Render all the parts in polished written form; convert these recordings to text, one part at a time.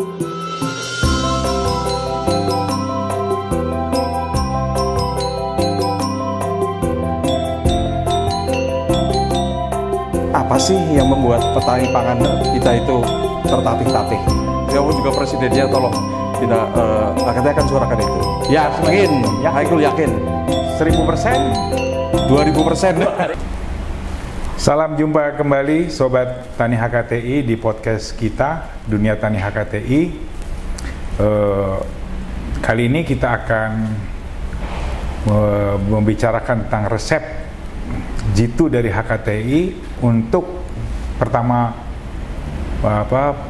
Apa sih yang membuat petani pangan kita itu tertatih-tatih? Ya juga presidennya tolong tidak katanya akan suarakan itu. Yakin, Haikul yakin. 1000%, 2000%. Salam jumpa kembali Sobat Tani HKTI di podcast kita Dunia Tani HKTI. Kali ini kita akan membicarakan tentang resep jitu dari HKTI untuk pertama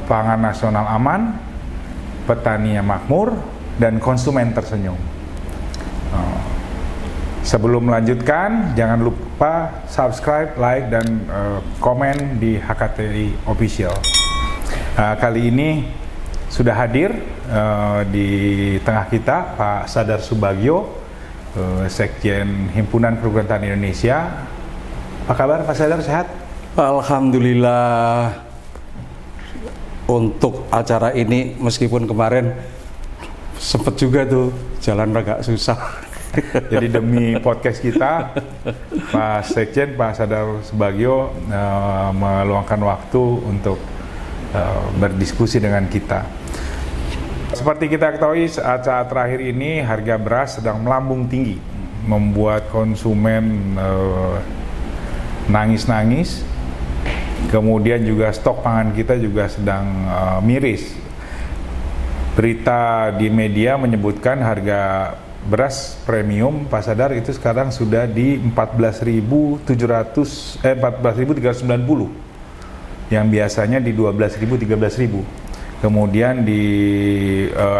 pangan nasional aman, petani yang makmur, dan konsumen tersenyum. Sebelum melanjutkan, jangan lupa subscribe, like, dan komen di HKTI Official. Kali ini sudah hadir di tengah kita Pak Sadar Subagio, Sekjen Himpunan Perguruan Tani Indonesia. Apa kabar Pak Sadar, sehat? Alhamdulillah. Untuk acara ini meskipun kemarin sempet juga tuh jalan agak susah. Jadi demi podcast kita, Pak Sekjen, Pak Sadar Subagio meluangkan waktu untuk berdiskusi dengan kita. Seperti kita ketahui, saat terakhir ini harga beras sedang melambung tinggi, membuat konsumen nangis-nangis. Kemudian juga stok pangan kita juga sedang miris. Berita di media menyebutkan harga beras premium Pak Sadar itu sekarang sudah di 14.390, yang biasanya di 12.000, 13.000. Kemudian di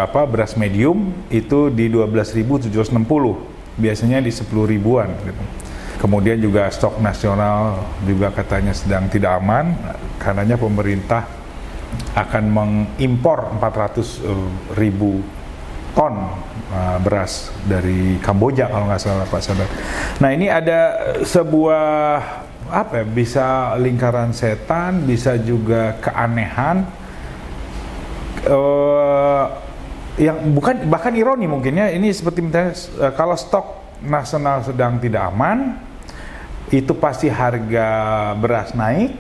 beras medium itu di 12.760, biasanya di 10 ribuan gitu. Kemudian juga stok nasional juga katanya sedang tidak aman, karenanya pemerintah akan mengimpor 400.000 ton beras dari Kamboja kalau nggak salah Pak Sadar. Nah, ini ada sebuah bisa lingkaran setan, bisa juga keanehan, yang bukan, bahkan ironi mungkin ya. Ini seperti misalnya kalau stok nasional sedang tidak aman, itu pasti harga beras naik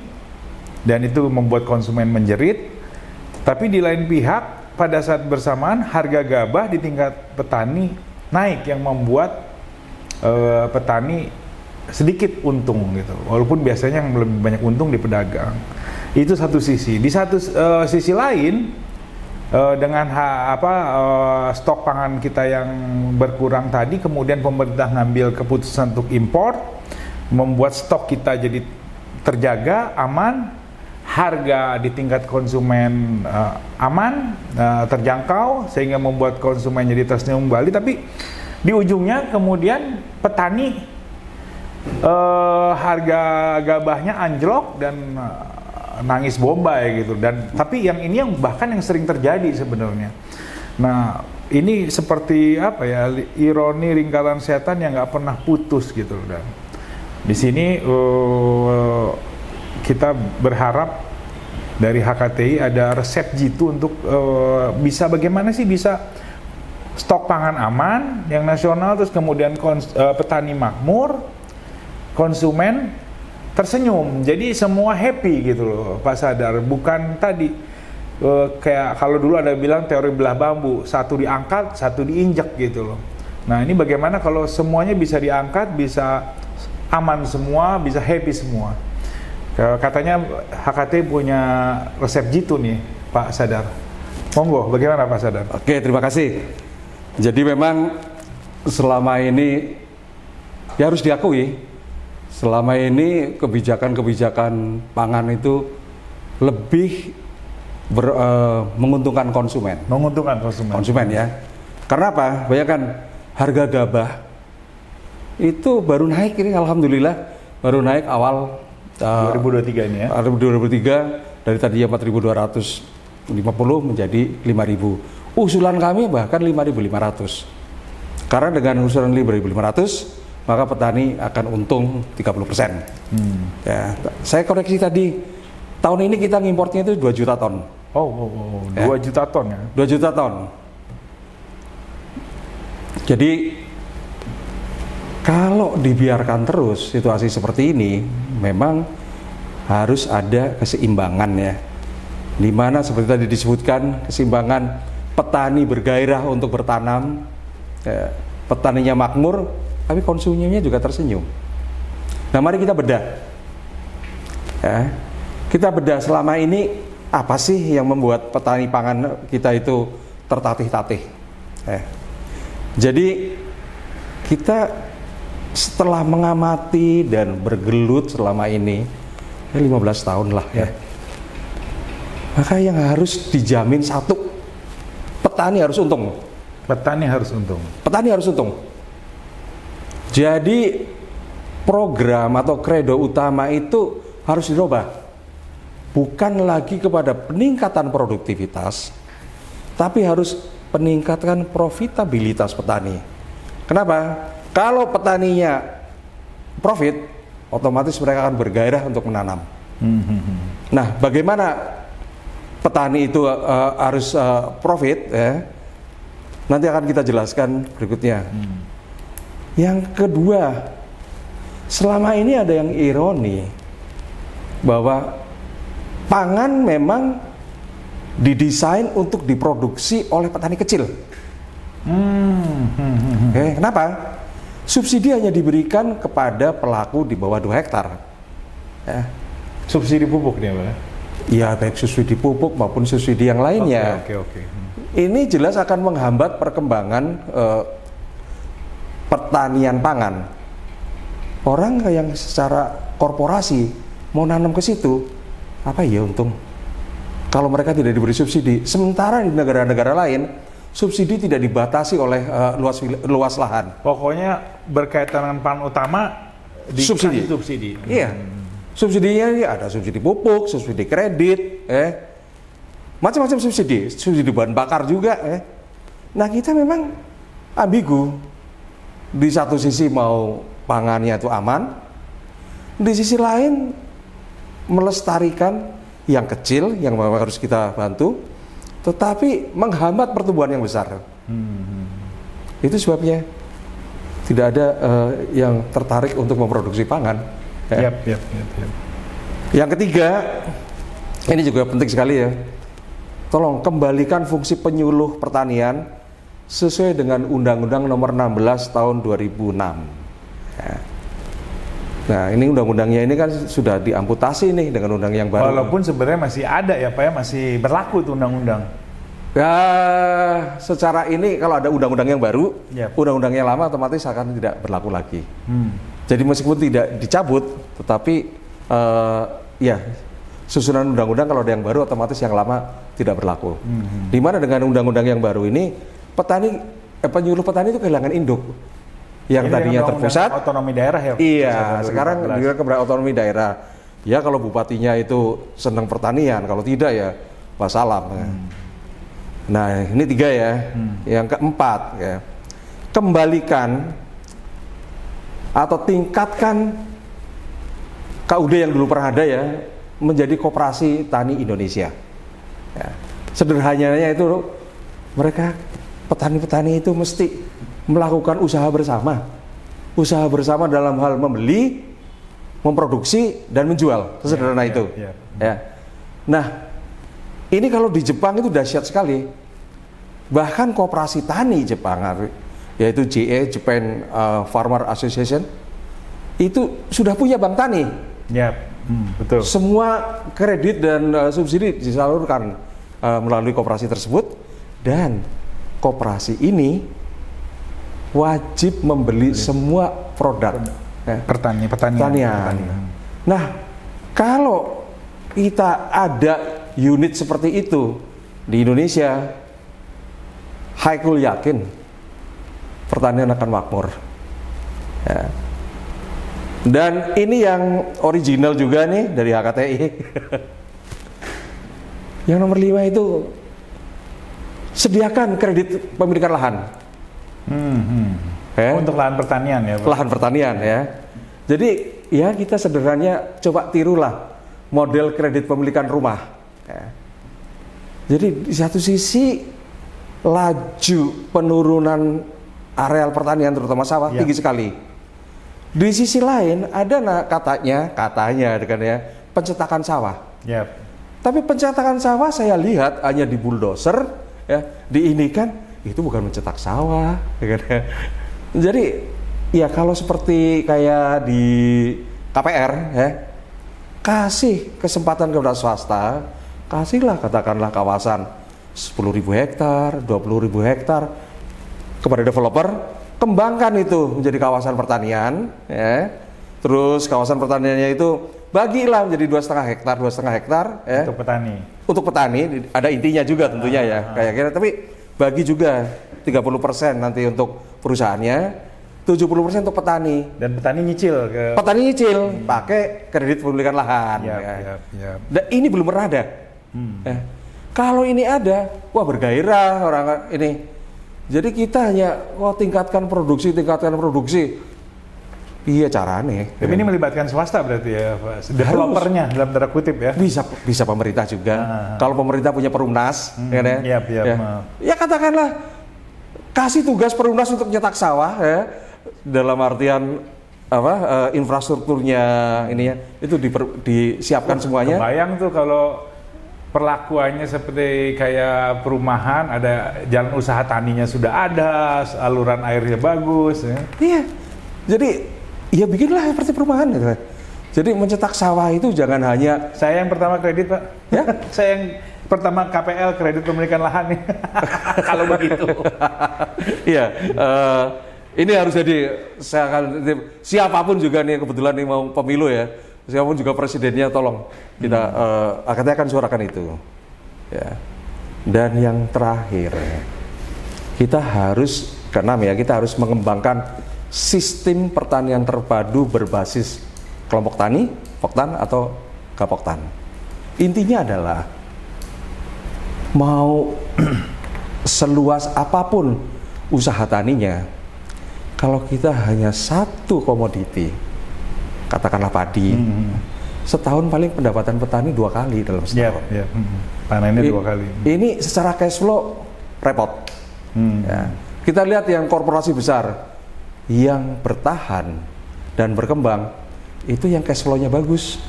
dan itu membuat konsumen menjerit. Tapi di lain pihak, pada saat bersamaan harga gabah di tingkat petani naik, yang membuat petani sedikit untung gitu. Walaupun biasanya yang lebih banyak untung di pedagang. Itu satu sisi. Di satu sisi lain, dengan stok pangan kita yang berkurang tadi, kemudian pemerintah ngambil keputusan untuk impor, membuat stok kita jadi terjaga, aman, harga di tingkat konsumen aman, terjangkau, sehingga membuat konsumen jadi tersenyum kembali. Tapi di ujungnya kemudian petani harga gabahnya anjlok dan nangis bombay gitu. Dan tapi yang ini yang bahkan yang sering terjadi sebenarnya. Nah, ini seperti ironi lingkaran setan yang nggak pernah putus gitu. Dan di sini kita berharap dari HKTI ada resep jitu untuk bisa bagaimana sih bisa stok pangan aman yang nasional, terus kemudian petani makmur, konsumen tersenyum, jadi semua happy gitu loh Pak Sadar. Bukan tadi kayak kalau dulu ada bilang teori belah bambu, satu diangkat, satu diinjek gitu loh. Nah, ini bagaimana kalau semuanya bisa diangkat, bisa aman semua, bisa happy semua. Katanya HKT punya resep jitu nih Pak Sadar. Monggo, bagaimana Pak Sadar? Oke, terima kasih. Jadi memang selama ini ya harus diakui, selama ini kebijakan-kebijakan pangan itu lebih menguntungkan konsumen. Menguntungkan konsumen ya. Karena apa? Bayangkan harga gabah itu baru naik ini, alhamdulillah baru naik awal 2023 ini ya. 2023 dari tadinya 4.250 menjadi 5.000. Usulan kami bahkan 5.500. Karena dengan usulan 5.500 maka petani akan untung 30%. Ya, saya koreksi tadi, tahun ini kita ngimportnya itu 2 juta ton. 2 juta ton ya? 2 juta ton. Jadi kalau dibiarkan terus situasi seperti ini, memang harus ada keseimbangan ya. Dimana seperti tadi disebutkan, keseimbangan petani bergairah untuk bertanam, petaninya makmur, tapi konsumennya juga tersenyum. Nah, mari kita bedah. Ya, kita bedah selama ini apa sih yang membuat petani pangan kita itu tertatih-tatih. Jadi kita setelah mengamati dan bergelut selama ini 15 tahun lah ya, maka yang harus dijamin satu, petani harus untung. Petani harus untung. Petani harus untung. Jadi program atau kredo utama itu harus dirubah, bukan lagi kepada peningkatan produktivitas, tapi harus peningkatan profitabilitas petani. Kenapa? Kalau petaninya profit, otomatis mereka akan bergairah untuk menanam. Nah, bagaimana petani itu harus profit ya? Nanti akan kita jelaskan berikutnya. Yang kedua, selama ini ada yang ironi bahwa pangan memang didesain untuk diproduksi oleh petani kecil. Kenapa? Subsidi hanya diberikan kepada pelaku di bawah 2 hektar. Subsidi pupuk dia, Pak? Ya, baik subsidi pupuk maupun subsidi yang lainnya. Oke. Ini jelas akan menghambat perkembangan pertanian pangan. Orang yang secara korporasi mau nanam ke situ, apa ya untung? Kalau mereka tidak diberi subsidi, sementara di negara-negara lain subsidi tidak dibatasi oleh luas lahan. Pokoknya berkaitan dengan pangan utama dikasih subsidi. Iya. Subsidinya ada subsidi pupuk, subsidi kredit, macam-macam subsidi bahan bakar juga. Nah, kita memang ambigu. Di satu sisi mau pangannya itu aman, di sisi lain melestarikan yang kecil yang harus kita bantu, tetapi menghambat pertumbuhan yang besar. Itu sebabnya tidak ada yang tertarik untuk memproduksi pangan. Yap. Yang ketiga, ini juga penting sekali ya. Tolong kembalikan fungsi penyuluh pertanian sesuai dengan Undang-Undang Nomor 16 Tahun 2006. Nah, ini undang-undangnya ini kan sudah diamputasi nih dengan undang yang baru. Walaupun sebenarnya masih ada ya Pak ya, masih berlaku tuh undang-undang. Ya, secara ini kalau ada undang-undang yang baru, undang-undang yang lama otomatis akan tidak berlaku lagi. Jadi meskipun tidak dicabut, tetapi ya susunan undang-undang kalau ada yang baru otomatis yang lama tidak berlaku. Dimana dengan undang-undang yang baru ini, penyuluh petani itu kehilangan induk. Yang ini tadinya terpusat, otonomi daerah ya. Iya, sekarang dia kepada otonomi daerah. Ya kalau bupatinya itu senang pertanian, kalau tidak ya wassalam. Nah, ini 3 ya. Yang keempat ya, kembalikan atau tingkatkan KUD yang dulu pernah ada ya menjadi Koperasi Tani Indonesia. Ya. Sederhananya itu mereka petani-petani itu mesti melakukan usaha bersama dalam hal membeli, memproduksi dan menjual, sesederhana itu. Ya. Nah, ini kalau di Jepang itu dahsyat sekali. Bahkan koperasi tani Jepang, yaitu JA Japan Farmer Association, itu sudah punya bank tani. Betul. Semua kredit dan subsidi disalurkan melalui koperasi tersebut, dan koperasi ini wajib membeli semua produk pertanian. Nah, kalau kita ada unit seperti itu di Indonesia, Haikul yakin pertanian akan makmur. Ya. Dan ini yang original juga nih dari HKTI. Yang nomor 5 itu sediakan kredit pemilikan lahan. Untuk lahan pertanian ya Pak? Lahan pertanian ya. Jadi ya kita sederhananya coba tirulah model kredit pemilikan rumah. Ya. Jadi di satu sisi laju penurunan areal pertanian terutama sawah tinggi sekali. Di sisi lain ada katanya kan ya pencetakan sawah. Yep. Tapi pencetakan sawah saya lihat hanya di bulldozer ya, diinikan itu bukan mencetak sawah ya kan ya. Jadi ya kalau seperti kayak di KPR ya, kasih kesempatan kepada swasta, kasihlah katakanlah kawasan 10.000 hektar, 20.000 hektar kepada developer, kembangkan itu menjadi kawasan pertanian, ya. Terus kawasan pertaniannya itu bagilah menjadi 2,5 hektar, ya. Untuk petani. Untuk petani, ada intinya juga tentunya ya, kayak kira. Tapi bagi juga 30% nanti untuk perusahaannya, 70% untuk petani. Dan petani nyicil ke. Petani nyicil, pakai kredit pemilikan lahan. Yap. Dan ini belum pernah ada. Ya. Kalau ini ada, wah bergairah orang ini. Jadi kita hanya tingkatkan produksi. Iya caranya. Tapi ini melibatkan swasta berarti ya, Pak. Developernya dalam tanda kutip ya. Bisa pemerintah juga. Kalau pemerintah punya perumnas, ya katakanlah kasih tugas perumnas untuk nyetak sawah ya. Dalam artian infrastrukturnya ini ya, itu disiapkan semuanya. Kebayang tuh kalau perlakuannya seperti kayak perumahan, ada jalan usaha taninya sudah ada, saluran airnya bagus ya. Iya. Jadi ya bikinlah seperti perumahan gitu. Jadi mencetak sawah itu jangan hanya saya yang pertama kredit, Pak. Ya, saya yang pertama KPL, kredit pemilikan lahan nih. Kalau begitu. Iya, ini harus jadi siapapun juga nih kebetulan nih mau pemilu ya. Siapapun juga presidennya tolong kita kita akan suarakan itu ya. Dan yang terakhir kita harus kita harus mengembangkan sistem pertanian terpadu berbasis kelompok tani, poktan atau gapoktan. Intinya adalah mau seluas apapun usaha taninya, kalau kita hanya satu komoditi, katakanlah padi, setahun paling pendapatan petani 2 kali dalam setahun. Panennya 2 kali. Ini secara cash flow repot. Ya. Kita lihat yang korporasi besar yang bertahan dan berkembang itu yang cash flow-nya bagus.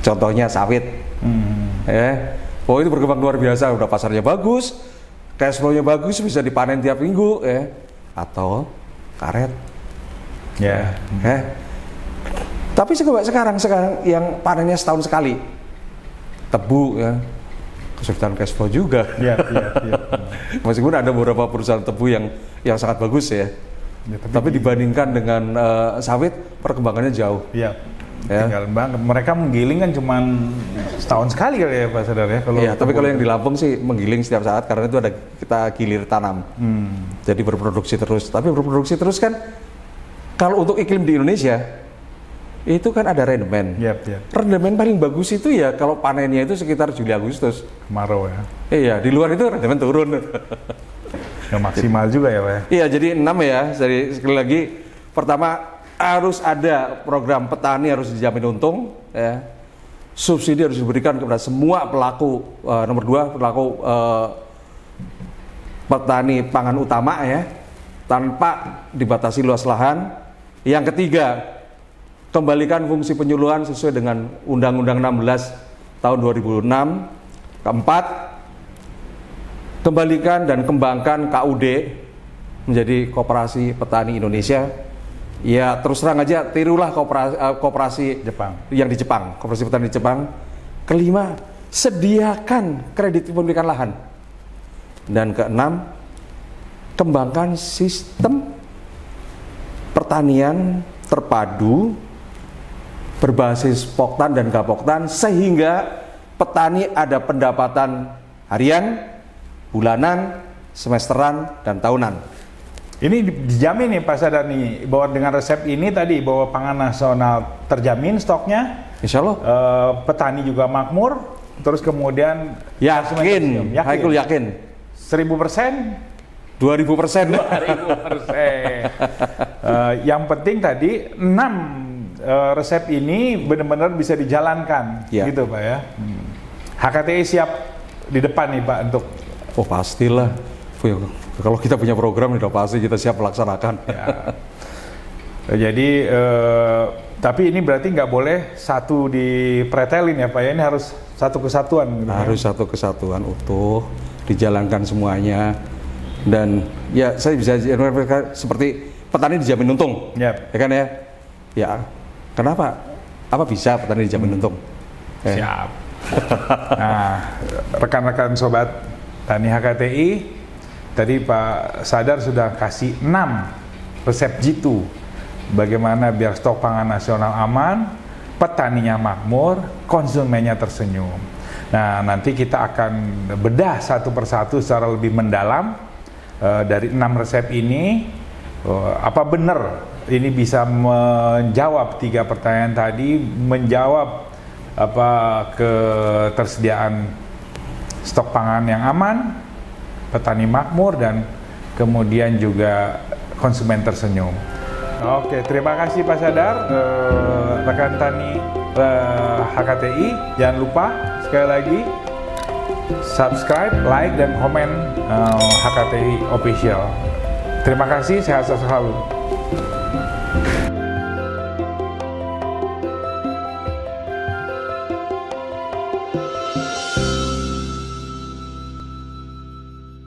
Contohnya sawit. Itu berkembang luar biasa, udah pasarnya bagus, cash flow-nya bagus, bisa dipanen tiap minggu ya. Atau karet. Tapi sekarang yang panennya setahun sekali, tebu ya, kesulitan cash flow juga. Meskipun ada beberapa perusahaan tebu yang sangat bagus ya, tapi dibandingkan dengan sawit perkembangannya jauh. Tinggal banget. Mereka menggiling kan cuma setahun sekali kali ya Pak Sadar ya. Tapi kalau yang di Lampung sih menggiling setiap saat karena itu ada kita gilir tanam. Jadi berproduksi terus. Tapi berproduksi terus kan kalau untuk iklim di Indonesia itu kan ada rendemen. Rendemen paling bagus itu ya kalau panennya itu sekitar Juli Agustus. Kemarau ya. Iya, di luar itu rendemen turun. Yang maksimal juga ya Pak ya. Iya, jadi 6 ya. Jadi sekali lagi, pertama harus ada program petani harus dijamin untung ya. Subsidi harus diberikan kepada semua pelaku. Nomor 2 pelaku petani pangan utama ya, tanpa dibatasi luas lahan. Yang ketiga, kembalikan fungsi penyuluhan sesuai dengan Undang-Undang 16 tahun 2006. Keempat, kembalikan dan kembangkan KUD menjadi Koperasi Petani Indonesia. Ya terus terang aja, tirulah koperasi Jepang yang di Jepang, Koperasi Petani di Jepang. Kelima, sediakan kredit pemilikan lahan. Dan keenam, kembangkan sistem pertanian terpadu berbasis poktan dan gapoktan sehingga petani ada pendapatan harian, bulanan, semesteran, dan tahunan. Ini dijamin nih Pak Sadar nih bahwa dengan resep ini tadi bahwa pangan nasional terjamin stoknya, Insya Allah petani juga makmur, terus kemudian yakin. 1000%, 2000%. Yang penting tadi 6 resep ini benar-benar bisa dijalankan, gitu Pak ya. HKTI siap di depan nih Pak untuk Oh pastilah. Kalau kita punya program udah pasti kita siap melaksanakan. ya. Jadi tapi ini berarti nggak boleh satu dipretelin ya Pak ya, ini harus satu kesatuan gitu, Harus kan? satu kesatuan utuh, dijalankan semuanya. Dan ya saya bisa seperti petani dijamin untung, Yap. ya kan ya? Ya, kenapa? Apa bisa petani dijamin untung? Siap. Nah, rekan-rekan sobat Tani HKTI, tadi Pak Sadar sudah kasih 6 resep jitu bagaimana biar stok pangan nasional aman, petaninya makmur, konsumennya tersenyum. Nah, nanti kita akan bedah satu persatu secara lebih mendalam dari 6 resep ini. Apa benar ini bisa menjawab 3 pertanyaan tadi, menjawab ketersediaan stok pangan yang aman, petani makmur, dan kemudian juga konsumen tersenyum. Oke, terima kasih Pak Sadar, rekan tani HKTI. Jangan lupa sekali lagi subscribe, like, dan komen HKTI Official. Terima kasih, sehat selalu.